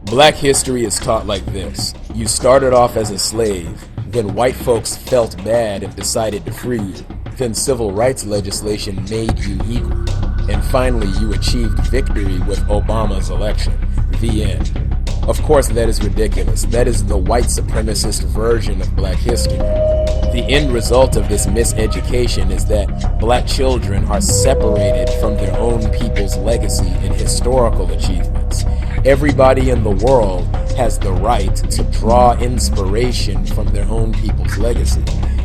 Black history is taught like this. You started off as a slave, then white folks felt bad and decided to free you. Then civil rights legislation made you equal. And finally you achieved victory with Obama's election. The end. Of course that is ridiculous. That is the white supremacist version of black history. The end result of this miseducation is that black children are separated from their own people's legacy and historical achievements. Everybody in the world has the right to draw inspiration from their own people's legacy.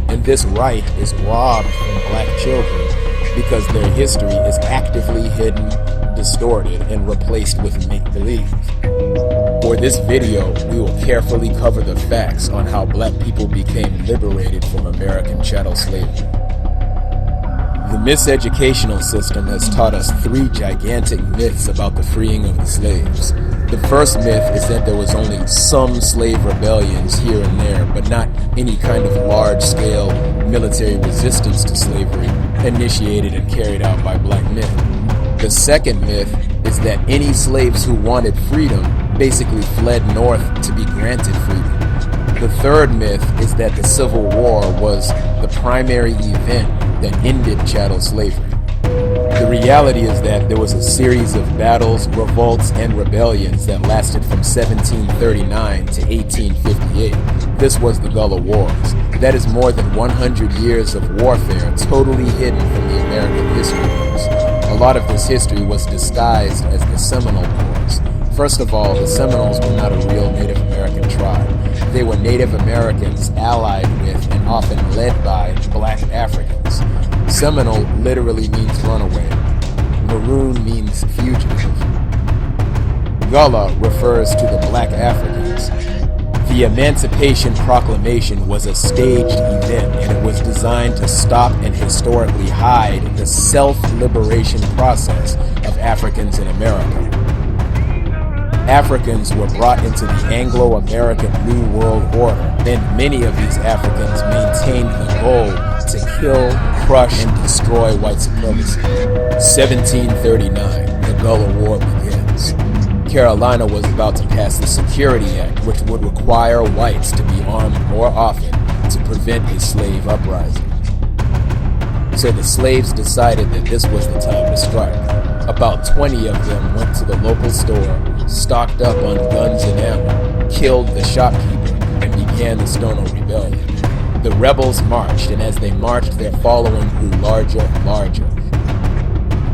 And this right is robbed from black children because their history is actively hidden, distorted, and replaced with make-believe. For this video, we will carefully cover the facts on how black people became liberated from American chattel slavery. The miseducational system has taught us three gigantic myths about the freeing of the slaves. The first myth is that there was only some slave rebellions here and there, but not any kind of large-scale military resistance to slavery initiated and carried out by black men. The second myth is that any slaves who wanted freedom basically fled north to be granted freedom. The third myth is that the Civil War was the primary event that ended chattel slavery. The reality is that there was a series of battles, revolts, and rebellions that lasted from 1739 to 1858. This was the Gullah Wars. That is more than 100 years of warfare totally hidden from the American history books. A lot of this history was disguised as the Seminole Wars. First of all, the Seminoles were not a real Native American tribe. They were Native Americans allied with and often led by black Africans. Seminole literally means runaway. Maroon means fugitive. Gullah refers to the black Africans. The Emancipation Proclamation was a staged event, and it was designed to stop and historically hide the self-liberation process of Africans in America. Africans were brought into the Anglo-American New World Order, and many of these Africans maintained the goal to kill, crush, and destroy white supremacy. 1739, the Gullah War begins. Carolina was about to pass the Security Act, which would require whites to be armed more often to prevent a slave uprising. So the slaves decided that this was the time to strike. About 20 of them went to the local store, stocked up on guns and ammo, killed the shopkeeper, and began the Seminole Rebellion. The rebels marched, and as they marched, their following grew larger and larger.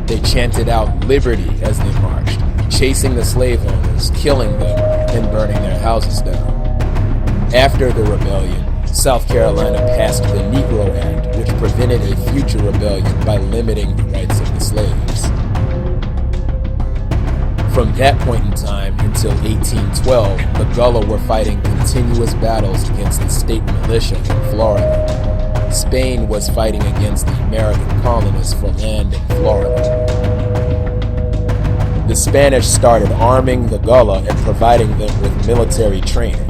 They chanted out liberty as they marched, chasing the slave owners, killing them, and burning their houses down. After the rebellion, South Carolina passed the Negro Act, which prevented a future rebellion by limiting the rights of the slaves. From that point in time until 1812, the Gullah were fighting continuous battles against the state militia in Florida. Spain was fighting against the American colonists for land in Florida. The Spanish started arming the Gullah and providing them with military training.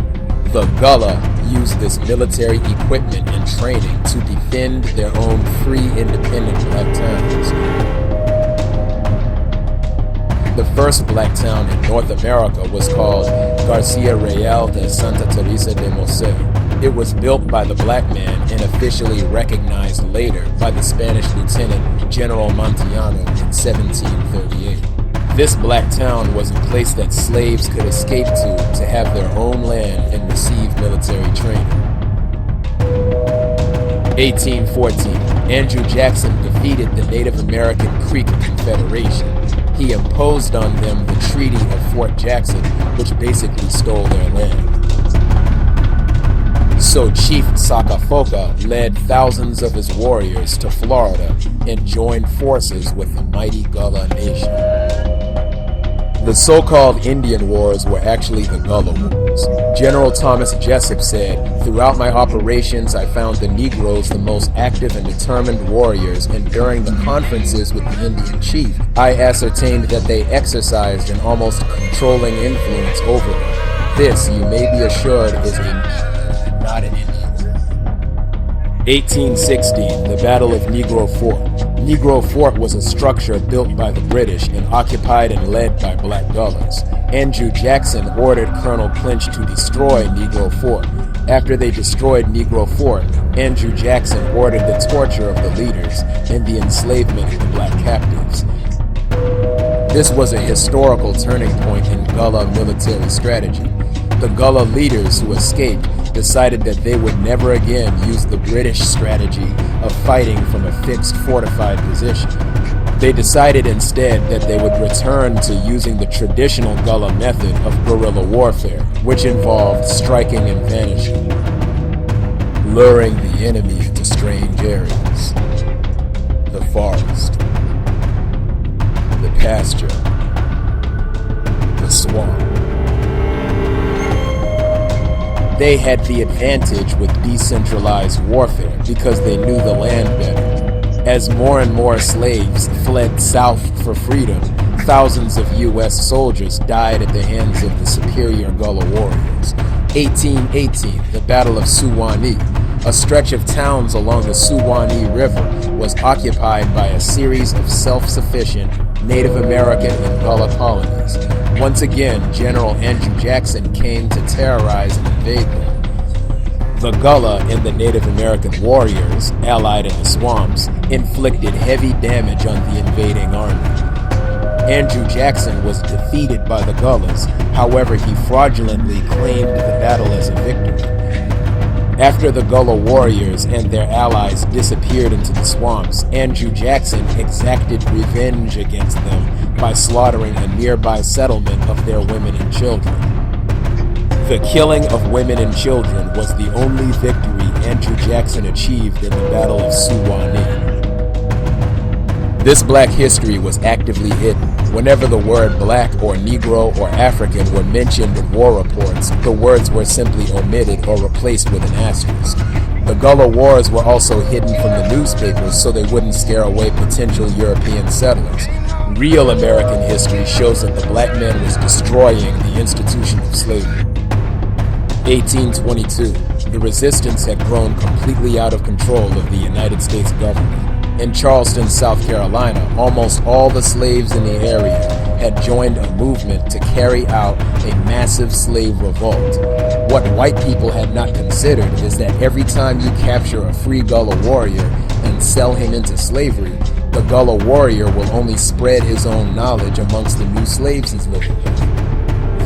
The Gullah used this military equipment and training to defend their own free, independent black towns. The first black town in North America was called Garcia Real de Santa Teresa de Mose. It was built by the black man and officially recognized later by the Spanish Lieutenant General Montillano in 1738. This black town was a place that slaves could escape to have their own land and receive military training. 1814, Andrew Jackson defeated the Native American Creek Confederation. He imposed on them the Treaty of Fort Jackson, which basically stole their land. So Chief Sakafoka led thousands of his warriors to Florida and joined forces with the mighty Gullah Nation. The so-called Indian Wars were actually the Gullah Wars. General Thomas Jessup said, "Throughout my operations, I found the Negroes the most active and determined warriors, and during the conferences with the Indian chief, I ascertained that they exercised an almost controlling influence over them. This, you may be assured, is a Negro, not an Indian." 1816, the Battle of Negro Fort. Negro Fort was a structure built by the British and occupied and led by black Gullahs. Andrew Jackson ordered Colonel Clinch to destroy Negro Fort. After they destroyed Negro Fort, Andrew Jackson ordered the torture of the leaders and the enslavement of the black captives. This was a historical turning point in Gullah military strategy. The Gullah leaders who escaped decided that they would never again use the British strategy of fighting from a fixed fortified position. They decided instead that they would return to using the traditional Gullah method of guerrilla warfare, which involved striking and vanishing, luring the enemy into strange areas, the forest, the pasture, the swamp. They had the advantage with decentralized warfare because they knew the land better. As more and more slaves fled south for freedom, thousands of U.S. soldiers died at the hands of the superior Gullah warriors. 1818, the Battle of Suwanee. A stretch of towns along the Suwanee River was occupied by a series of self-sufficient Native American and Gullah colonies. Once again, General Andrew Jackson came to terrorize and invade them. The Gullah and the Native American warriors, allied in the swamps, inflicted heavy damage on the invading army. Andrew Jackson was defeated by the Gullahs, however he fraudulently claimed the battle as a victory. After the Gullah warriors and their allies disappeared into the swamps, Andrew Jackson exacted revenge against them by slaughtering a nearby settlement of their women and children. The killing of women and children was the only victory Andrew Jackson achieved in the Battle of Suwanee. This black history was actively hidden. Whenever the word black or Negro or African were mentioned in war reports, the words were simply omitted or replaced with an asterisk. The Gullah Wars were also hidden from the newspapers so they wouldn't scare away potential European settlers. Real American history shows that the black man was destroying the institution of slavery. 1822. The resistance had grown completely out of control of the United States government. In Charleston, South Carolina, almost all the slaves in the area had joined a movement to carry out a massive slave revolt. What white people had not considered is that every time you capture a free Gullah warrior and sell him into slavery, the Gullah warrior will only spread his own knowledge amongst the new slaves he's living with.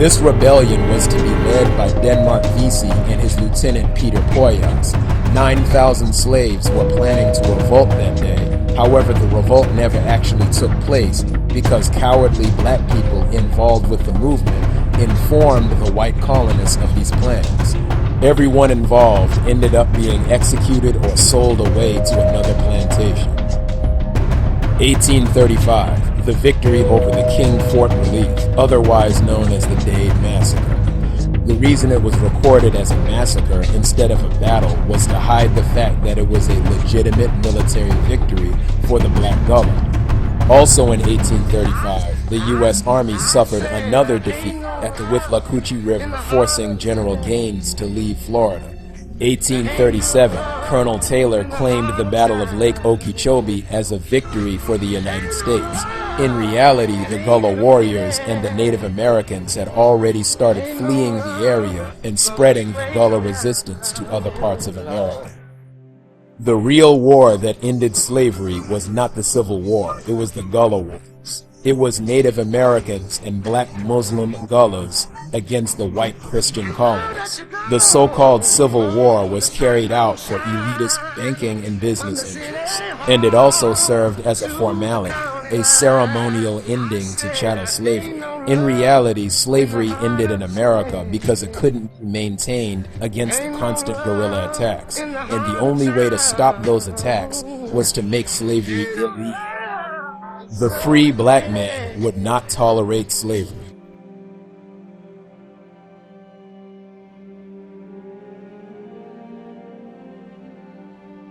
This rebellion was to be led by Denmark Vesey and his lieutenant Peter Poyas. 9,000 slaves were planning to revolt that day. However, the revolt never actually took place because cowardly black people involved with the movement informed the white colonists of these plans. Everyone involved ended up being executed or sold away to another plantation. 1835, the victory over the King Fort Relief, otherwise known as the Dade Massacre. The reason it was recorded as a massacre instead of a battle was to hide the fact that it was a legitimate military victory for the Black Gullah. Also in 1835, the U.S. Army suffered another defeat at the Withlacoochee River, forcing General Gaines to leave Florida. 1837, Colonel Taylor claimed the Battle of Lake Okeechobee as a victory for the United States. In reality, the Gullah warriors and the Native Americans had already started fleeing the area and spreading the Gullah resistance to other parts of America. The real war that ended slavery was not the Civil War, it was the Gullah Wars. It was Native Americans and black Muslim Gullahs against the white Christian colonists. The so-called Civil War was carried out for elitist banking and business interests, and it also served as a formality, a ceremonial ending to chattel slavery. In reality, slavery ended in America because it couldn't be maintained against the constant guerrilla attacks, and the only way to stop those attacks was to make slavery illegal. The free black man would not tolerate slavery.